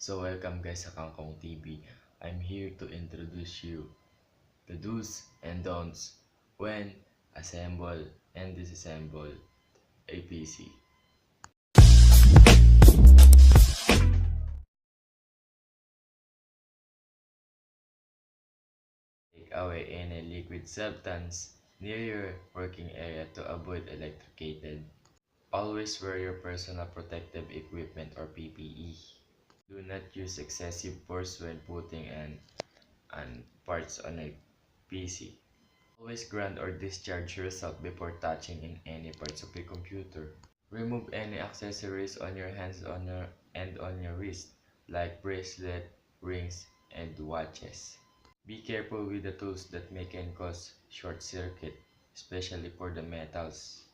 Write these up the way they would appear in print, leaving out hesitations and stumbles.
So welcome guys sa Kangkong TV. I'm here to introduce you the do's and don'ts when assemble and disassemble a PC. Take away any liquid substance near your working area to avoid electrocuted. Always wear your personal protective equipment or PPE. Do not use excessive force when putting and parts on a PC. Always ground or discharge yourself before touching in any parts of the computer. Remove any accessories on your hands and on your wrist, like bracelet, rings, and watches. Be careful with the tools that can cause short circuit, especially for the metals.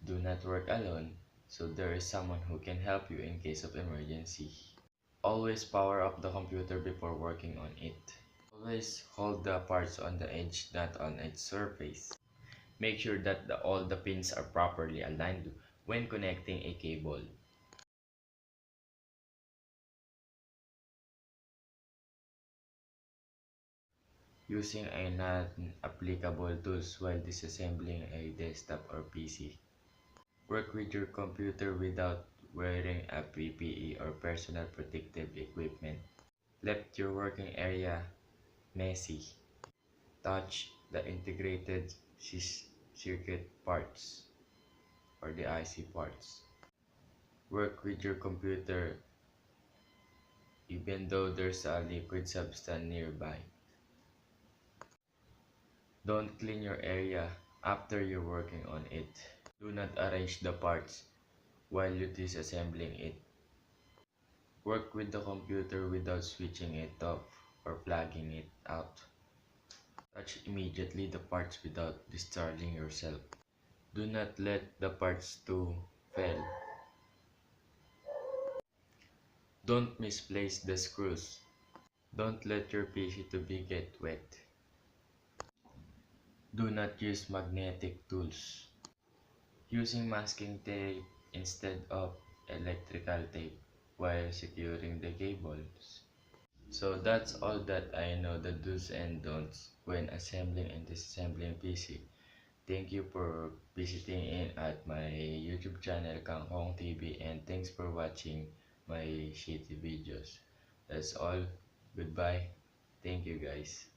Do not work alone, so there is someone who can help you in case of emergency. Always power up the computer before working on it. Always hold the parts on the edge, not on its surface. Make sure that all the pins are properly aligned when connecting a cable. Using a non-applicable tools while disassembling a desktop or PC. Work with your computer without wearing a PPE or personal protective equipment. Left your working area messy. Touch the integrated circuit parts or the IC parts. Work with your computer even though there's a liquid substance nearby. Don't clean your area after you're working on it. Do not arrange the parts while you're disassembling it. Work with the computer without switching it off or plugging it out. Touch immediately the parts without discharging yourself. Do not let the parts to fail. Don't misplace the screws. Don't let your PC to get wet. Do not use magnetic tools. Using masking tape instead of electrical tape while securing the cables. So that's all that I know, the do's and don'ts when assembling and disassembling PC. Thank you for visiting in at my YouTube channel Kangkong TV, and thanks for watching my shitty videos. That's all. Goodbye. Thank you guys.